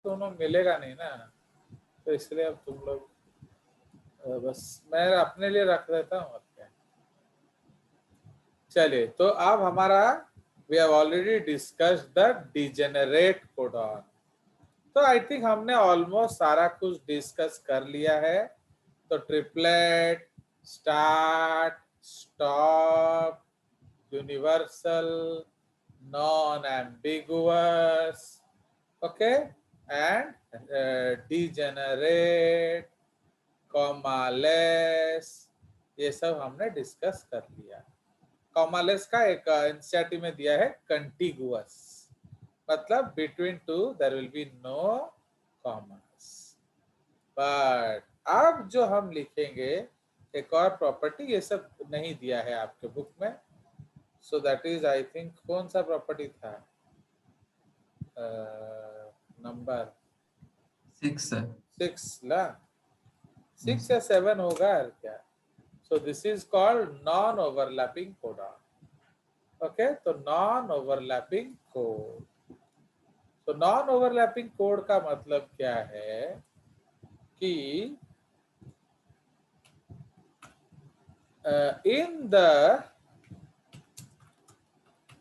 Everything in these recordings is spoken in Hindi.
दोनों मिलेगा नहीं ना, तो इसलिए अब तुम लोग बस मैं अपने लिए रख देता हूँ। चलिए, तो अब हमारा we have already discussed the degenerate codon. तो आई थिंक हमने ऑलमोस्ट सारा कुछ डिस्कस कर लिया है। तो triplet, start, stop, universal, non ambiguous, okay, and degenerate, commaless, ये सब हमने डिस्कस कर लिया। कॉमालेस का एक एनसीईआरटी में दिया है कंटिगुअस, मतलब between two there will be no commas. But अब जो हम लिखेंगे एक और प्रॉपर्टी, ये सब नहीं दिया है आपके बुक में, so that is I think कौन सा प्रॉपर्टी था, नंबर 6 ला, 6 या 7 होगा क्या। So this is called non overlapping codon. Okay, तो नॉन ओवरलैपिंग कोड। तो नॉन ओवरलैपिंग कोड का मतलब क्या है कि in the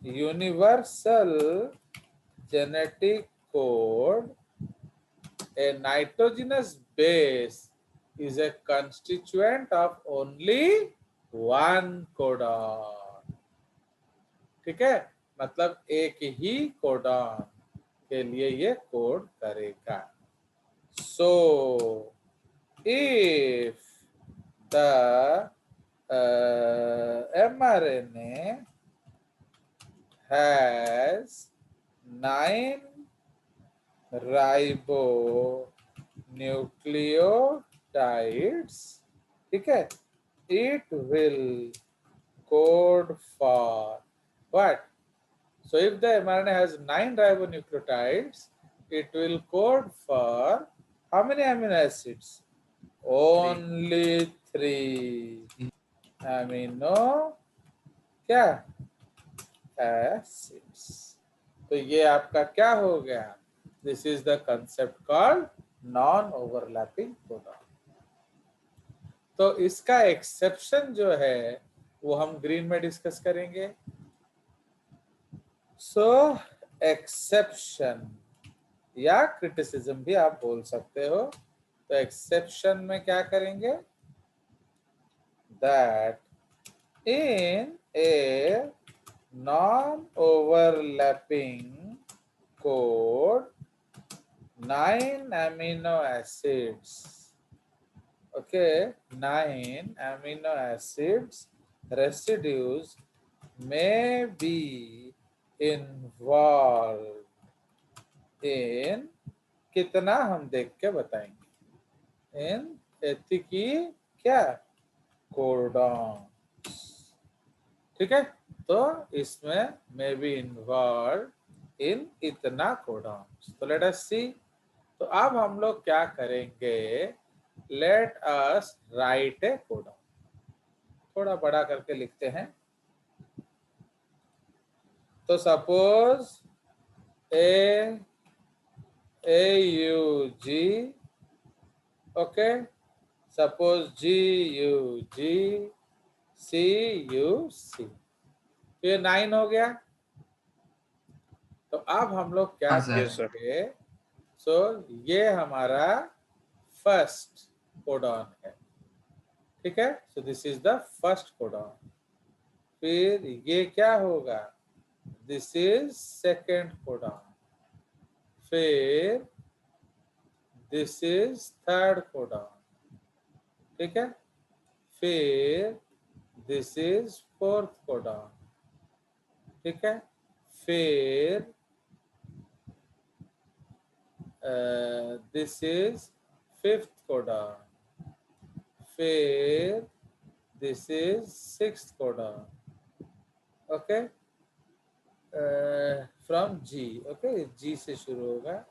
universal genetic code, a nitrogenous base is a constituent of only one codon. ठीक है, मतलब एक ही कोडॉन के लिए ये कोड करेगा। So if the mRNA has 9 ribonucleotides, ठीक है, it will code for what? So if the mRNA has 9 ribonucleotides, it will code for how many amino acids? Only 3 amino क्या acids। तो ये आपका क्या हो गया, this is the concept called non overlapping codon. तो इसका एक्सेप्शन जो है वो हम ग्रीन में डिस्कस करेंगे। सो एक्सेप्शन या क्रिटिसिज्म भी आप बोल सकते हो। तो एक्सेप्शन में क्या करेंगे, that in a non-overlapping code, 9 amino acids, okay, 9 amino acids residues may be involved in, कितना हम देख के बताएंगे, इन एथिकी क्या कोडॉन। ठीक है, तो इसमें मे बी इन्वॉल्व इन इतना कोडॉन्स। तो लेट अस सी। तो अब हम लोग क्या करेंगे, लेट अस राइट ए कोडॉन। थोड़ा बड़ा करके लिखते हैं। तो suppose AUG, okay, suppose GUG CUC, ये 9 हो गया। तो अब हम लोग क्या करेंगे, सो ये हमारा फर्स्ट कोडॉन है, ठीक है। So this is the first codon. फिर ये क्या होगा, दिस इज सेकेंड कोडॉन। फिर दिस इज थर्ड कोडॉन, ठीक है। फिर दिस इज फोर्थ कोडॉन, ठीक है। फिर दिस इज फिफ्थ कोडॉन। फिर दिस इज sixth codon, okay, from G, okay, G से शुरू होगा,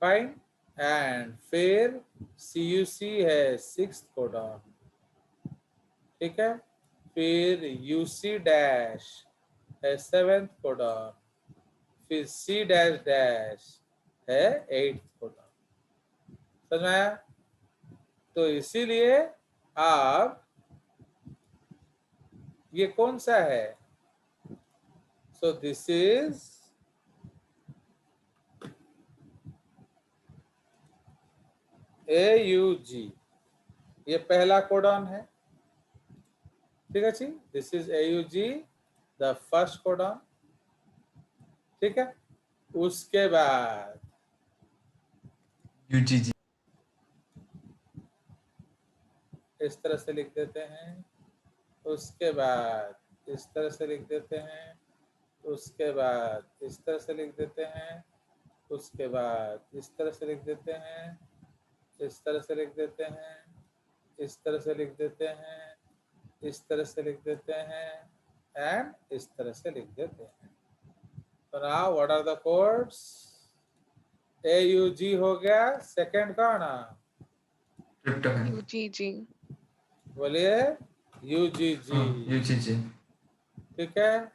फाइन। एंड फिर CUC है सिक्स्थ कोडॉन, ठीक है। फिर UC डैश है सेवेंथ कोडॉन। फिर C डैश डैश है 8th कोडॉन। समझ में आया? तो इसीलिए आप ये कौन सा है? सो दिस इज AUG, ये पहला कोडॉन है। ठीक है जी, this is AUG the first codon. ठीक है, उसके बाद UGG, इस तरह से लिख देते हैं, उसके बाद इस तरह से लिख देते हैं, उसके बाद इस तरह से लिख देते हैं, उसके बाद इस तरह से लिख देते हैं, इस तरह से लिख देते हैं, इस तरह से लिख देते हैं, इस तरह से लिख देते हैं एंड इस तरह से लिख देते हैं। तो now what are the codes? AUG हो गया, सेकंड का ना ट्रिप्टोफैन, UGG, बोलिए UGG। UGG, ठीक है,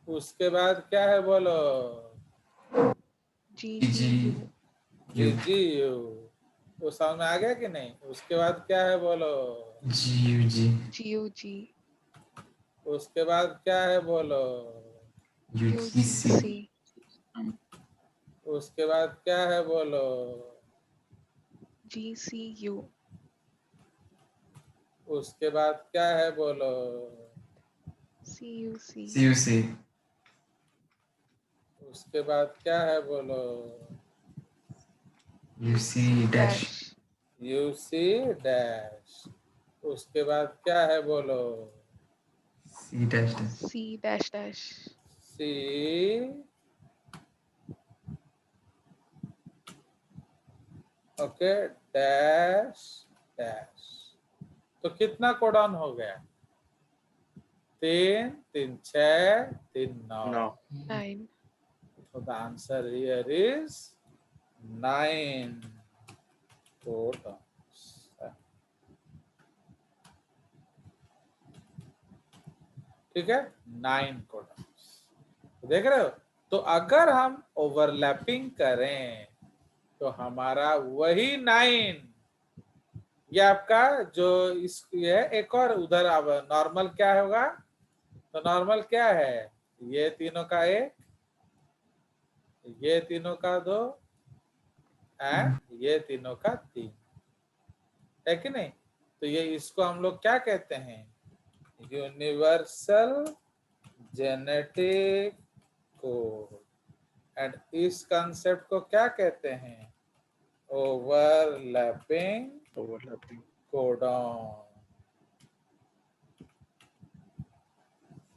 उसके बाद क्या है बोलो? GGU, GGU। वो समझ में आ गया कि नहीं? उसके बाद क्या है बोलो? GUG, GUG, उसके बाद क्या है बोलो? UGC, UGC, उसके बाद क्या है बोलो? GCU, उसके बाद क्या है बोलो? CUC, CUC, उसके बाद क्या है बोलो? UC dash, UC dash. उसके बाद क्या है बोलो? C dash dash, C dash dash, C okay dash dash. तो कितना कोडॉन हो गया? 3 3 6 3 9। 9, So the answer here is 9 codons. ठीक है, 9 codons। देख रहे हो? तो अगर हम ओवरलैपिंग करें तो हमारा वही 9, ये आपका जो इस ये एक और उधर अब नॉर्मल क्या होगा? तो नॉर्मल क्या है? ये तीनों का 1, ये तीनों का 2 एंड ये तीनों का 3, है कि नहीं? तो ये इसको हम लोग क्या कहते हैं? Universal genetic code. एंड इस कंसेप्ट को क्या कहते हैं? Overlapping codon.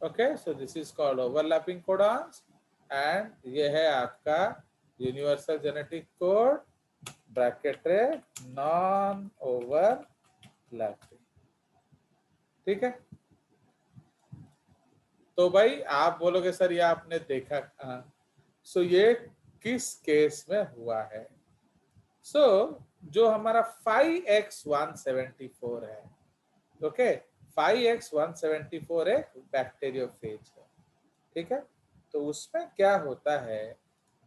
Okay, so this is called overlapping codons and ये है आपका यूनिवर्सल जेनेटिक कोड ब्रैकेट रे नॉन ओवरलैपिंग। ठीक है, तो भाई आप बोलोगे सर ये आपने देखा कहाँ? सो ये किस केस में हुआ है? सो जो हमारा 5x174 है, ओके, 5x174 एक बैक्टीरियोफेज है। ठीक है, तो उसमें क्या होता है?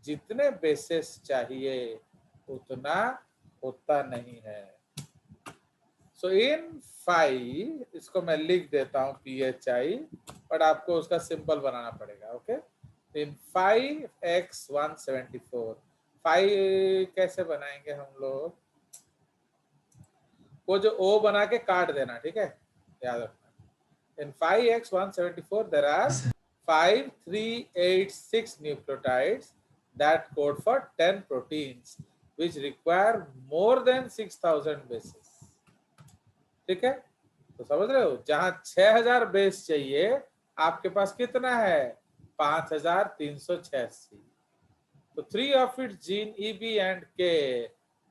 जितने बेसेस चाहिए उतना होता नहीं है। सो इन 5, इसको मैं लिख देता हूं PHI, बट आपको उसका सिंबल बनाना पड़ेगा। ओके, इन 5x174, 5 कैसे बनाएंगे हम लोग? वो जो O बना के काट देना, ठीक है, याद रखना। इन 5x174 there are 5 3 8 6 nucleotides that code for 10 proteins which require more than 6000 bases। ठीक है, तो समझ रहे हो? जहां 6000 बेस चाहिए आपके पास कितना है? 5386। तो 3 of its gene EB and K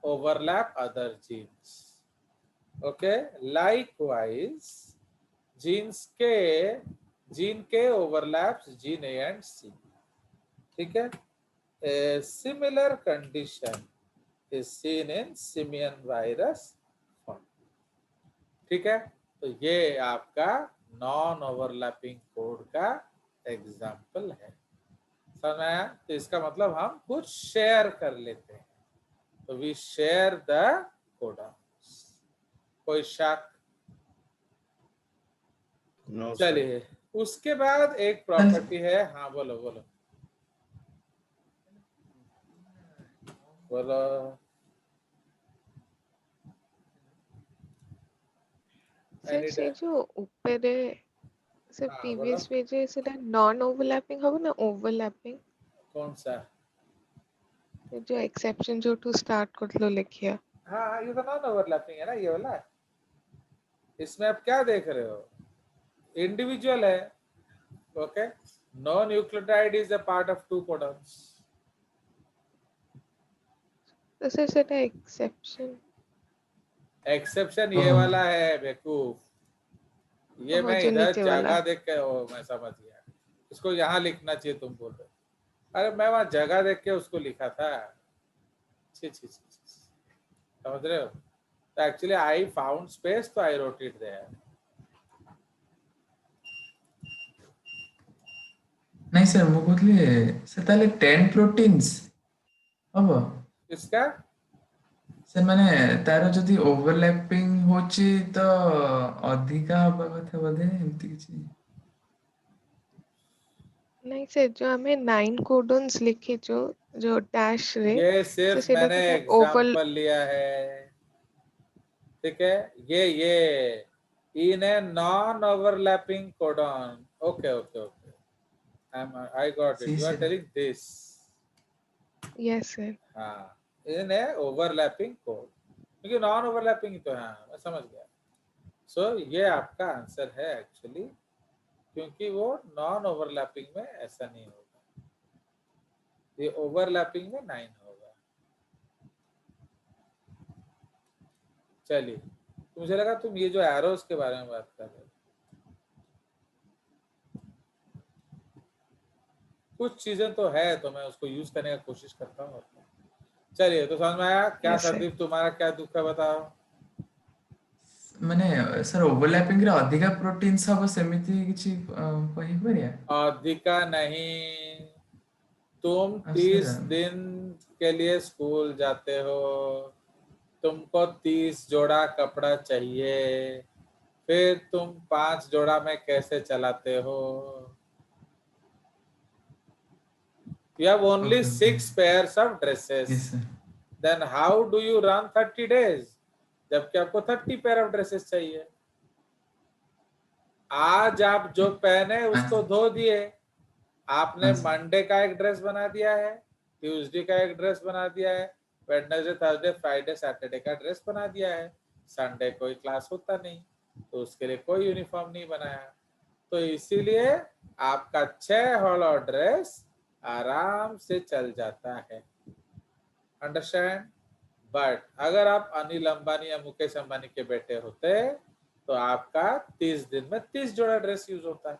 overlap other genes। Okay, likewise gene के overlaps gene A and C। ठीक है, a similar condition is seen in simian virus। ठीक है, तो ये आपका नॉन ओवरलैपिंग कोड का एग्जाम्पल है। समझ में आया? तो इसका मतलब हम कुछ शेयर कर लेते हैं, तो वी शेयर द कोडॉन्स। कोई शक? No, sir. चलिए, उसके बाद एक प्रॉपर्टी है। हाँ बोलो बोलो बोलो। सर से जो ऊपर है सर हाँ, प्रीवियस पेज है সেটা নন ওভারল্যাপিং হবে না ওভারল্যাপিং? कौन सा? जो एक्सेप्शन जो टू स्टार्ट कर लो लिखिए। हाँ, ये तो नॉन ओवरलैपिंग है ना, ये वाला। इसमें आप क्या देख रहे हो? इंडिविजुअल है। Okay, non nucleotide is a part of two codons. तो सर সেটা एक्सेप्शन एक्सेप्शन ये ओह। वाला है बेवकूफ। ये वो मैं जो इधर नीचे जगह वाला। देख के मैं समझ गया। इसको यहाँ लिखना चाहिए, तुम बोल रहे हो। अरे मैं वहां जगह देख के उसको लिखा था। छी छी छी छी। समझ रहे हो? तो एक्चुअली आई फाउंड स्पेस, तो आई रोट इट देयर। नहीं सर ମୁଁ କହୁଥିଲି ସେ ତାହେଲେ 10 ପ୍ରୋଟିନ୍ସ ହବ इसका ସେମାନେ ତାର ଯଦି ଓଭରଲ୍ୟାପିଂ ହଉଛି ତ ଅଧିକା ହବା କଥା ବୋଧେ ଏମିତି କିଛି। नहीं सर जो हमें 9 कोडन्स लिखे जो डैश रे ये से सिर्फ সেটা मैंने কোথায় ओवल एग्जाम्पल लिया है, ठीक है? ये in a non overlapping codon. Okay okay okay, I got it. See you are sir telling this. Yes sir. हाँ, इन ए ओवरलैपिंग कोड, क्योंकि नॉन ओवरलैपिंग ही तो है। हाँ, मैं समझ गया। सो ये आपका आंसर है एक्चुअली, क्योंकि वो नॉन ओवरलैपिंग में ऐसा नहीं होगा, ये ओवरलैपिंग में 9 होगा। चलिए, मुझे लगा तुम ये जो एरोस के बारे में बात कर रहे हो। कुछ चीजें तो है, तो मैं उसको यूज करने का कोशिश करता हूँ। चलिए, तो समझ में आया क्या? Yes, sir. संदीप, तुम्हारा क्या दुख है बताओ। ମାନେ सर ओवरलैपिंग ରେ ଅଧିକା ପ୍ରୋଟିन्स ହବ ସେମିତି କିଛି କହିପାରିବା? अधिका नहीं, तुम हाँ 30 सर दिन के लिए स्कूल जाते हो, तुमको 30 जोड़ा कपड़ा चाहिए, फिर तुम 5 जोड़ा में कैसे चलाते हो? You have only okay 6 pairs of dresses. Yes sir Then how do you run 30 days? जबकि आपको 30 पेयर ऑफ ड्रेसेस चाहिए। आज आप जो पहने उसको धो दिए, आपने मंडे का एक ड्रेस बना दिया है, ट्यूसडे का एक ड्रेस बना दिया है, वेडनेसडे थर्सडे फ्राइडे सैटरडे का ड्रेस बना दिया है, संडे कोई क्लास होता नहीं तो उसके लिए कोई यूनिफॉर्म नहीं बनाया, तो इसीलिए आपका 6 हॉलो ड्रेस आराम से चल जाता है। अंडरस्टैंड? बट अगर आप अनिल अंबानी या मुकेश अंबानी के बेटे होते तो आपका 30 दिन में 30 जोड़ा ड्रेस यूज होता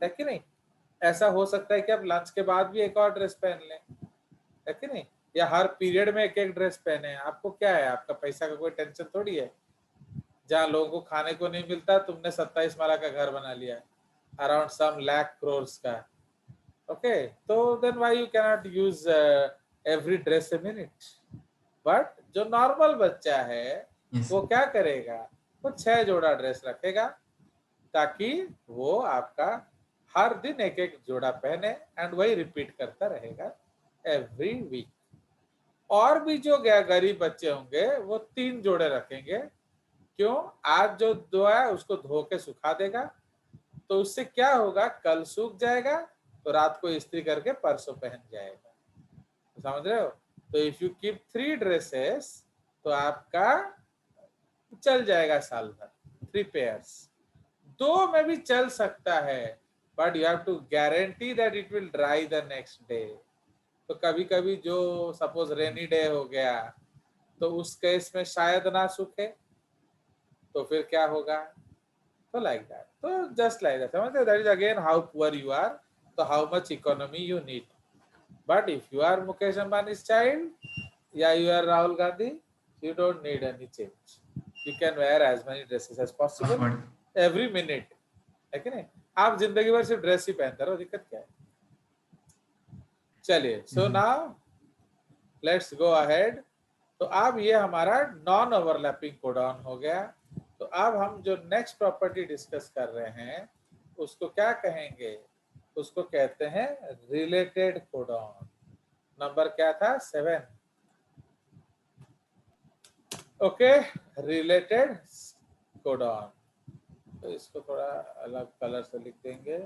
है कि नहीं? ऐसा हो सकता है कि आप लंच के बाद भी एक और ड्रेस पहन लें, है कि नहीं? या हर पीरियड में एक एक ड्रेस पहने। आपको क्या है, आपका पैसा का कोई टेंशन थोड़ी है। जहाँ लोगों को खाने को नहीं मिलता, तुमने 27 माला का घर बना लिया, अराउंड सम लाख करोड़ का। ओके, तो then why you can not use every dress a minute? But जो नॉर्मल बच्चा है वो क्या करेगा, वो 6 जोड़ा ड्रेस रखेगा ताकि वो आपका हर दिन एक एक जोड़ा पहने एंड वही रिपीट करता रहेगा एवरी वीक। और भी जो गरीब बच्चे होंगे वो 3 जोड़े रखेंगे। क्यों? आज जो धोआ है उसको धो के सुखा देगा, तो उससे क्या होगा, कल सूख जाएगा तो रात को इस्त्री करके परसों पहन जाएगा। तो समझ रहे हो? तो इफ यू कीप 3 ड्रेसेस तो आपका चल जाएगा साल भर, 3 पेयर्स। 2 में भी चल सकता है, but you have to guarantee that it will dry the next day. तो कभी कभी जो सपोज रेनी डे हो गया तो उस केस में शायद ना सूखे, तो फिर क्या होगा? तो लाइक दैट, तो जस्ट लाइक दैट, समझते? That is again how poor you are, तो how much economy you need. But if you are Mukesh Ambani's child या you are Rahul Gandhi, you don't need any change. You can wear as many dresses as possible every minute, है कि नहीं? आप जिंदगी भर सिर्फ ड्रेस ही पहनते रहो, दिक्कत क्या है? चलिए, so now let's go ahead. तो अब ये हमारा नॉन ओवरलैपिंग कोडॉन हो गया। तो अब हम जो नेक्स्ट प्रॉपर्टी डिस्कस कर रहे हैं उसको क्या कहेंगे? उसको कहते हैं रिलेटेड कोडॉन। नंबर क्या था? 7। Okay, related codon. तो इसको थोड़ा अलग कलर से लिख देंगे।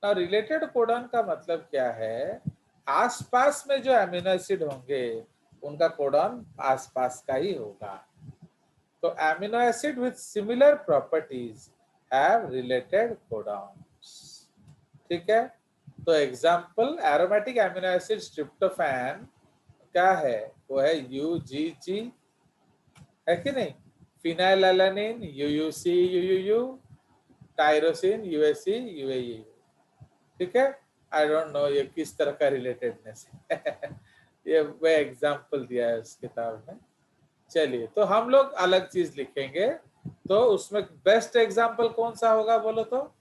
ना रिलेटेड कोडॉन का मतलब क्या है? आसपास में जो अमीनो एसिड होंगे उनका कोडॉन आसपास का ही होगा। तो amino acid with similar properties have related codons. ठीक है, तो example aromatic amino acid tryptophan क्या है? वो है UGG, है कि नहीं? Phenylalanine UUC UUU, tyrosine UAC UAU। ठीक है, आई डोंट नो ये किस तरह का रिलेटेडनेस है ये वो एग्जांपल दिया है उस किताब में। चलिए, तो हम लोग अलग चीज लिखेंगे। तो उसमें बेस्ट एग्जांपल कौन सा होगा बोलो तो?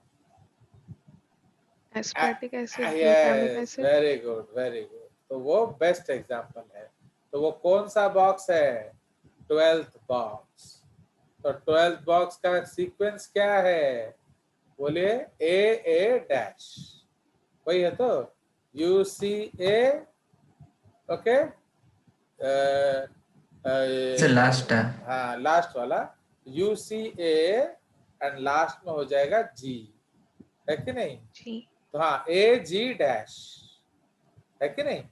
Aspartic acid, glutamic yes, acid. Very good very good. तो वो बेस्ट एग्जांपल है। तो वो कौन सा बॉक्स है? 12th box. तो 12th बॉक्स का सीक्वेंस क्या है? बोलिए AA डैश, वही है तो UCA। ओके, से लास्ट है। हाँ लास्ट वाला UCA एंड लास्ट में हो जाएगा G, है कि नहीं? जी। तो हाँ AG डैश, है कि नहीं?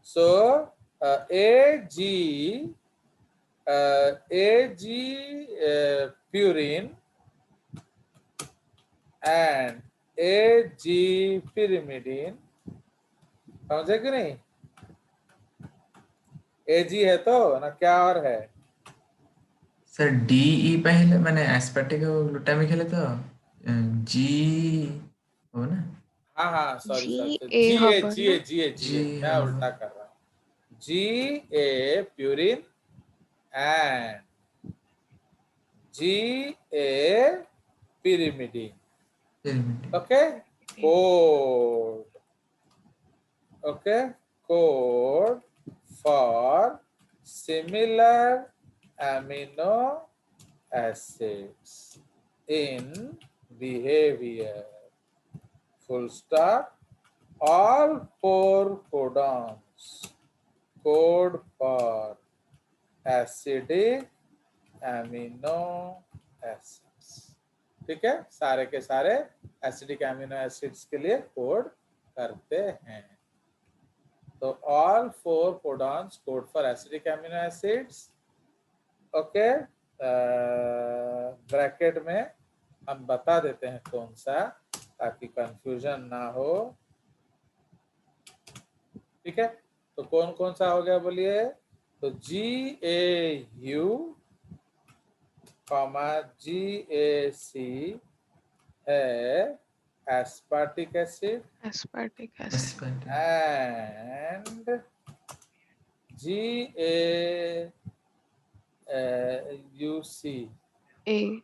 सो AG purine and AG pyrimidine, समझे कि नहीं? AG है तो ना, क्या और है? सर DE पहले मैंने एस्पर्टिक और ग्लूटामिक खेले तो G हो ना। हाँ हाँ, सॉरी जी सॉरी, ए GA हब GA ना। GA जी GA, मैं हाँ उल्टा कर रहा हूँ। GA purine and GA pyrimidine। pyrimidine। Okay, code, okay, code for similar amino acids in behavior, full stop। all 4 codons code for acidic amino acids। ठीक है, सारे के सारे एसिडिक एमिनो एसिड्स के लिए कोड करते हैं। तो all 4 codons code for acidic amino acids। Okay, bracket में हम बता देते हैं कौन सा, ताकि कंफ्यूजन ना हो। ठीक है, तो कौन कौन सा हो गया बोलिए? तो GAU, GAC है aspartic acid aspartic acid एस्पर्टिक and GAUC। ए।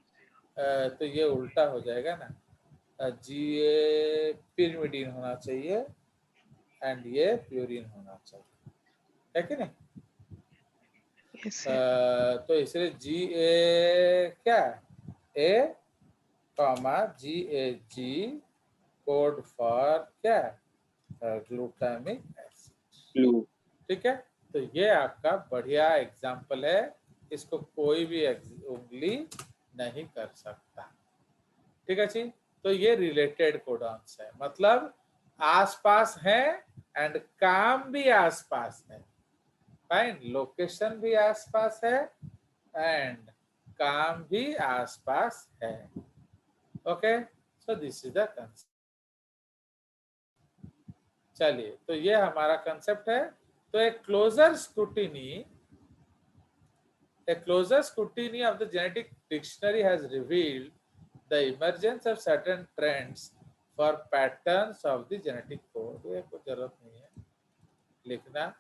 तो ये उल्टा हो जाएगा ना, GA pyrimidine होना चाहिए एंड ये प्यूरिन होना चाहिए, है कि नहीं? Yes sir. तो इसलिए GA क्या A, GAG कोड फॉर क्या? Glutamic acid. ठीक है, तो ये आपका बढ़िया एग्जाम्पल है, इसको कोई भी उंगली नहीं कर सकता। ठीक है जी, तो ये रिलेटेड कोडॉन्स है, मतलब आसपास है एंड काम भी आसपास है। फाइन, लोकेशन भी आसपास है एंड काम भी आसपास है। Okay, so this is the concept. चलिए, तो ये हमारा कंसेप्ट है। तो एक closure scrutiny of the genetic dictionary has revealed the emergence of certain trends for patterns of the genetic code। ये कोई जरूरत नहीं है लिखना।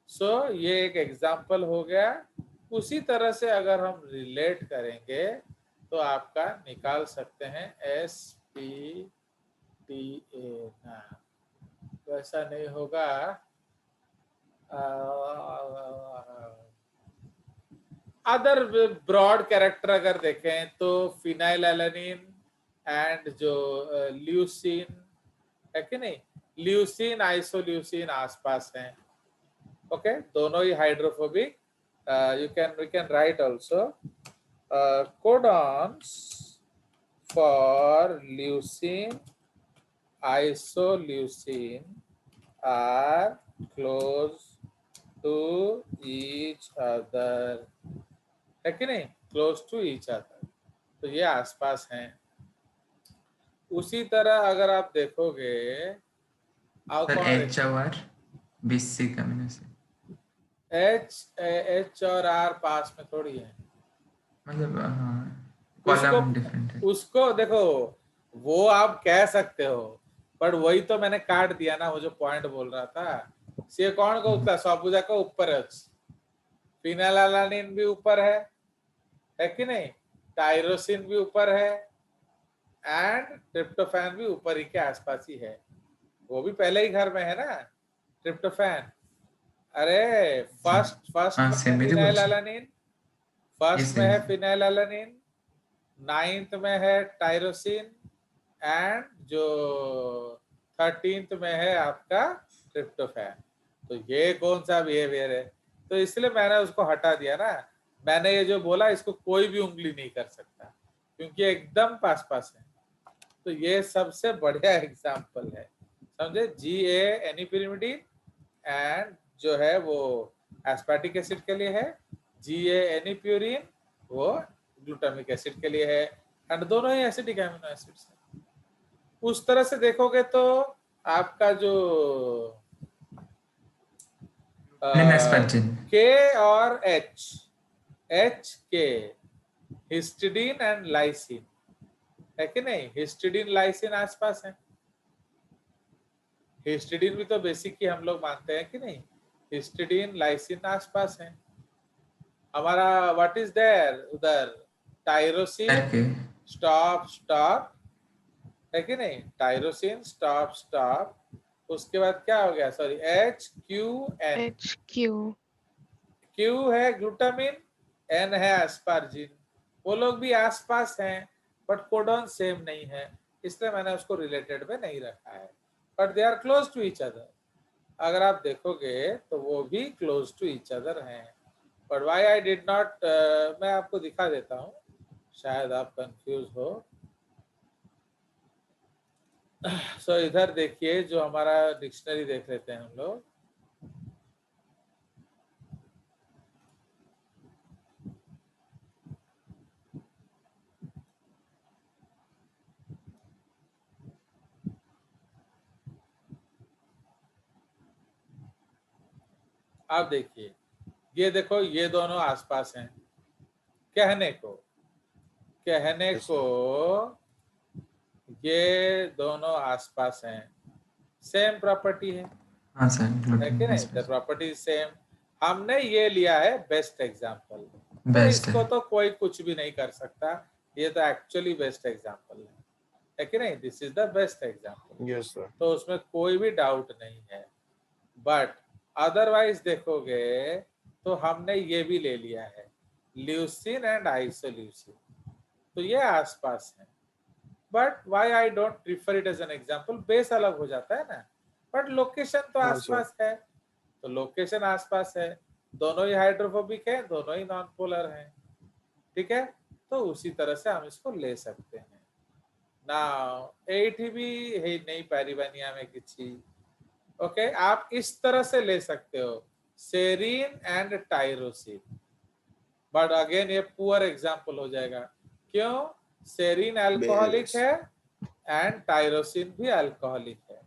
सो ये एक एग्जाम्पल हो गया। उसी तरह से अगर हम रिलेट करेंगे तो आपका निकाल सकते हैं SPT DA ना, वैसा नहीं होगा। अदर ब्रॉड कैरेक्टर अगर देखें तो फिनाइल एलानिन एंड जो ल्यूसीन है कि नहीं, ल्यूसीन आइसोल्यूसीन आसपास हैं। ओके, दोनों ही hydrophobic. We can write also codons for leucine isoleucine are close to each other, है कि नहीं, क्लोज टू ईच अदर, तो ये आसपास हैं। उसी तरह अगर आप देखोगे सर एच और बेसिक अमीनो एसिड, एच और आर पास में थोड़ी है, मतलब हाँ, उसको कॉलम डिफरेंट है। उसको देखो, वो आप कह सकते हो, पर वही तो मैंने काट दिया ना, वो जो पॉइंट बोल रहा था। सी कौन को उतना सौबुजा को ऊपर है, फिनाइलएलानिन भी ऊपर है कि नहीं, टायरोसिन भी ऊपर है एंड ट्रिप्टोफैन भी ऊपर ही के आसपास ही है। वो भी पहले ही घर में है ना ट्रिप्टोफैन। अरे फर्स्ट हाँ में है सेम ही बोल फिनाइलएलानिन, फर्स्ट में है फिनाइलएलानिन, 9th में है टायरोसिन एंड जो 13th में है आपका ट्रिप्टोफैन। तो ये कौन सा बिहेवियर है, तो इसलिए मैंने उसको हटा दिया ना। मैंने ये जो बोला इसको कोई भी उंगली नहीं कर सकता क्योंकि एकदम पास पास है। तो ये सबसे बढ़िया एग्जाम्पल है, समझे। GA एनिपिरिमिडिन एंड जो है वो एस्पार्टिक एसिड के लिए है, GA एनिप्यूरिन वो ग्लूटामिक एसिड के लिए है, एंड दोनों ही एसिडिक एमिनो एसिड्स हैं। उस तरह से देखोगे तो आपका जो K और H के हिस्टिडीन एंड लाइसिन, है कि नहीं, हिस्टिडीन लाइसिन आसपास है। हिस्टिडीन भी तो बेसिक ही हम लोग मानते हैं कि नहीं, हिस्टिडीन लाइसिन आसपास है। हमारा व्हाट इज देयर उधर, टायरोसिन स्टॉप, है कि नहीं, टायरोसिन स्टॉप, उसके बाद क्या हो गया, सॉरी HQN, Q है ग्लूटामिन, N है एस्पार्जिन, वो लोग भी आसपास हैं बट कोडॉन सेम नहीं है, इसलिए मैंने उसको रिलेटेड में नहीं रखा है, but they are close to each other. अगर आप देखोगे तो वो भी क्लोज टू ईच अदर हैं, but why I did not, मैं आपको दिखा देता हूँ, शायद आप कंफ्यूज हो। सो इधर देखिए, जो हमारा डिक्शनरी देख लेते हैं हम लोग। आप देखिए, ये देखो, ये दोनों आसपास हैं, कहने को ये दोनों आसपास हैं, सेम प्रॉपर्टी है, हाँ सर, है कि नहीं, द प्रॉपर्टी सेम। हमने ये लिया है बेस्ट एग्जांपल, तो बेस्ट इसको है। तो कोई कुछ भी नहीं कर सकता, ये तो एक्चुअली बेस्ट एग्जांपल है कि नहीं, this is the best example. Yes sir, तो उसमें कोई भी डाउट नहीं है। बट अदरवाइज देखोगे तो हमने ये भी ले लिया है, ल्यूसिन एंड आइसोल्यूसिन, तो ये आसपास है। But why I don't prefer it as an example, base अलग हो जाता है ना, बट लोकेशन तो हाँ आसपास है, तो लोकेशन आसपास है, दोनों ही हाइड्रोफोबिक है, दोनों ही नॉन पोलर हैं, ठीक है। तो उसी तरह से हम इसको ले सकते हैं ना। एटी भी है नहीं पैरिबानिया में किसी, ओके, आप इस तरह से ले सकते हो, serine and tyrosine, but again ये पुअर एग्जांपल हो जाएगा, क्यों, सेरीन अल्कोहलिक बेस है एंड टायरोसिन भी अल्कोहलिक है,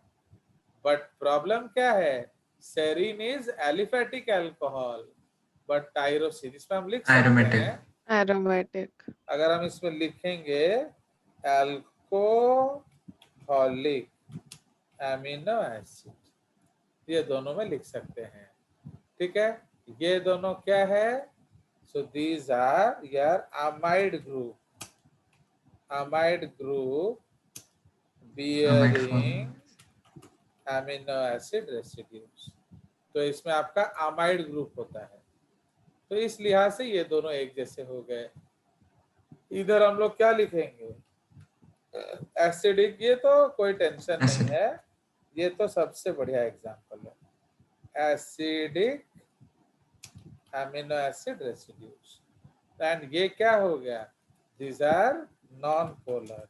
बट प्रॉब्लम क्या है, serine is aliphatic alcohol, but tyrosine, इसमें हम लिख सकते हैं, एरोमेटिक, अगर हम इसमें लिखेंगे अल्कोहलिक एमिनो एसिड, ये दोनों में लिख सकते हैं, ठीक है। ये दोनों क्या है, so these are your amide group bearing amino acid residues. तो इसमें आपका अमाइड ग्रुप होता है, तो इस लिहाज से ये दोनों एक जैसे हो गए। इधर हम लोग क्या लिखेंगे, एसिडिक, ये तो कोई टेंशन नहीं है, ये तो सबसे बढ़िया एग्जांपल है, acidic amino acid residues. And ये क्या हो गया, these are non polar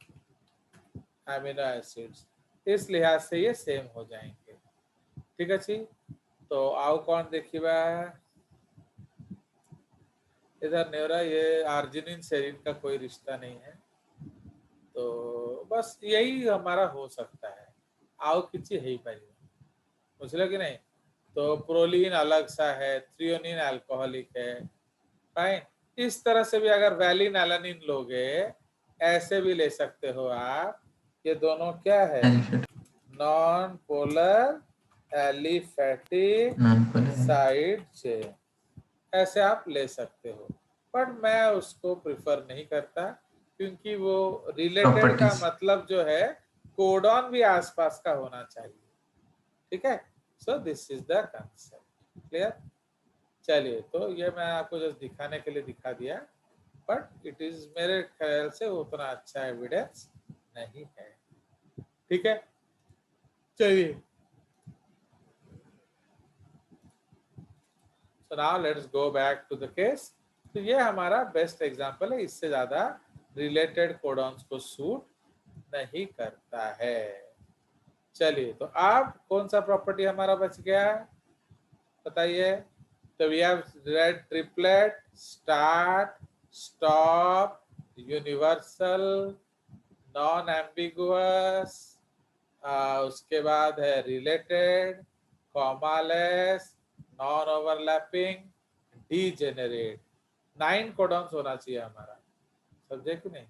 amino acids, इस लिहाज से ये सेम हो जाएंगे। ठीक अच्छी, तो आओ कौन देखिबा, इधर नेवरा, ये आर्जिनिन सेरीन का कोई रिश्ता नहीं है, तो बस यही हमारा हो सकता है। आओ किसी है ही पाइए, बुझल कि नहीं। तो प्रोलीन अलग सा है, थ्रियोनिन अल्कोहलिक है, फाइन। इस तरह से भी अगर वैलिन एलानिन लोगे, ऐसे भी ले सकते हो आप, ये दोनों क्या है, non polar aliphatic side chain, ऐसे आप ले सकते हो। पर मैं उसको प्रिफर नहीं करता, क्योंकि वो रिलेटेड का मतलब जो है कोडॉन भी आसपास का होना चाहिए। ठीक है, so this is the concept, clear. चलिए, तो ये मैं आपको जस्ट दिखाने के लिए दिखा दिया, बट इट इज मेरे ख्याल से उतना अच्छा एविडेंस नहीं है। ठीक है, चलिए, so now let's go back to the case। तो ये हमारा बेस्ट एग्जांपल है, इससे ज्यादा रिलेटेड कोडॉन्स को सूट नहीं करता है। चलिए, तो अब कौन सा प्रॉपर्टी हमारा बच गया, बताइए। तो we have read triplet, start, stop, universal, non ambiguous, उसके बाद है related, commaless, non overlapping, degenerate. 9 codons होना चाहिए हमारा, समझे कि नहीं,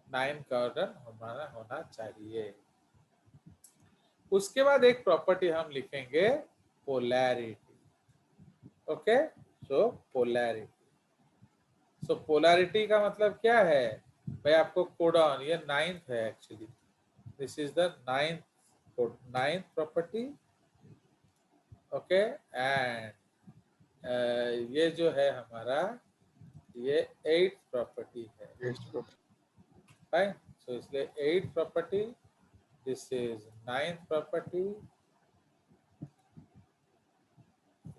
9 कोडॉन हमारा होना चाहिए। उसके बाद एक प्रॉपर्टी हम लिखेंगे, पोलैरिटी। ओके, सो पोलैरिटी। सो पोलैरिटी का मतलब क्या है भाई, आपको कोडॉन, ये 9th है actually, this is the 9th property. Okay, and ये जो है हमारा, ये 8th प्रॉपर्टी है, फाइन। सो इसलिए 8th property, this is 9th property,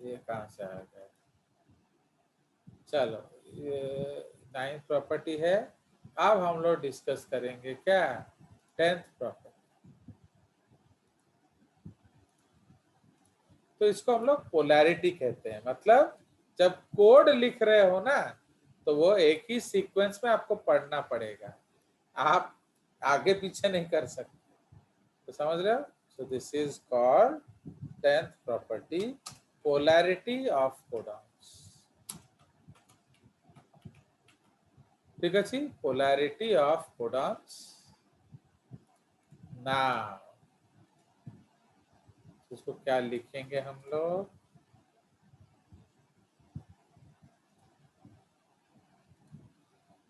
ये कहाँ से आ गया, चलो ये 9th प्रॉपर्टी है। अब हम लोग डिस्कस करेंगे क्या, 10th प्रॉपर्टी। तो इसको हम लोग पोलैरिटी कहते हैं, मतलब जब कोड लिख रहे हो ना, तो वो एक ही सीक्वेंस में आपको पढ़ना पड़ेगा, आप आगे पीछे नहीं कर सकते, तो समझ रहे हो। So this is called 10th property, polarity of codons. ठीक है जी, पोलैरिटी ऑफ कोडॉन्स। नाउ इसको क्या लिखेंगे हम लोग,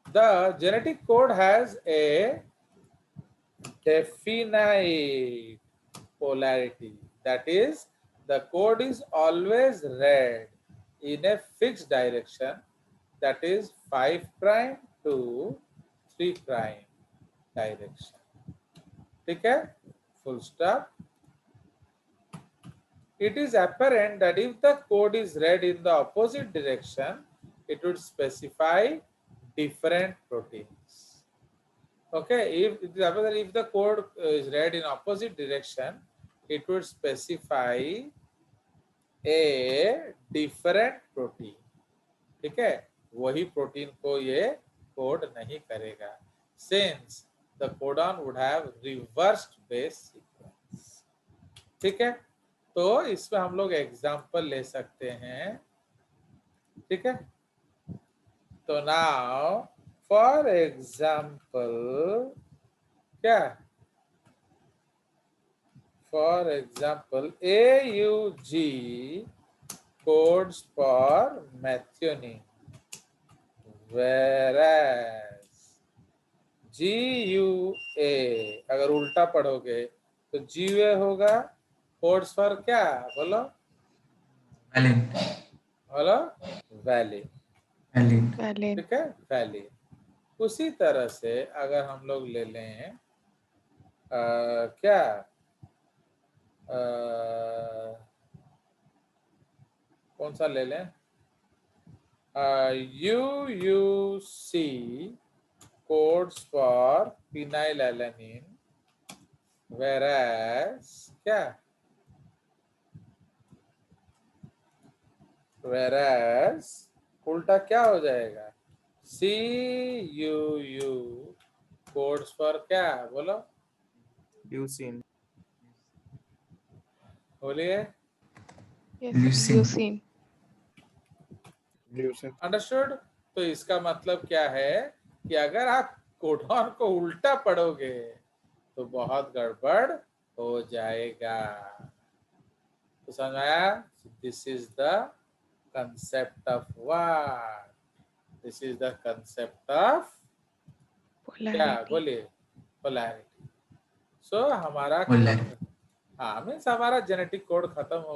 the genetic code has a definite polarity, that is, the code is always read in a fixed direction, that is 5' to 3' direction. ठीक है, full stop. It is apparent that if the code is read in the opposite direction, it would specify different proteins. Okay, if it is apparent that if the code is read in opposite direction, it would specify a different protein. ठीक है, वही प्रोटीन को ये कोड नहीं करेगा, since the codon would have reversed base sequence. ठीक है, तो इसमें हम लोग एग्जाम्पल ले सकते हैं। ठीक है, तो नाउ फॉर एग्जाम्पल क्या, for example AUG codes for methionine, whereas GUA, अगर उल्टा पढ़ोगे तो GUA होगा कोड्स फॉर क्या, बोलो वैलिड। बोलो, वैली। वैलिड। वैलिड। ठीक है, वैली। उसी तरह से अगर हम लोग ले लें क्या कौन सा ले लें, UUC codes for phenylalanine, whereas क्या, whereas उल्टा क्या हो जाएगा, CUU codes for क्या, बोलो ल्यूसीन। बोलिए, yes leucine. Leucine. Leucine. Understood. तो इसका मतलब क्या है कि अगर आप कोडॉन को उल्टा पढ़ोगे तो बहुत गड़बड़ हो जाएगा। तो समझ आया, this is the concept of what, this is the concept of क्या, पोलैरिटी। बोलिए, पोलैरिटी। सो हमारा पोलैरिटी। हाँ मीन्स हमारा जेनेटिक कोड खत्म हो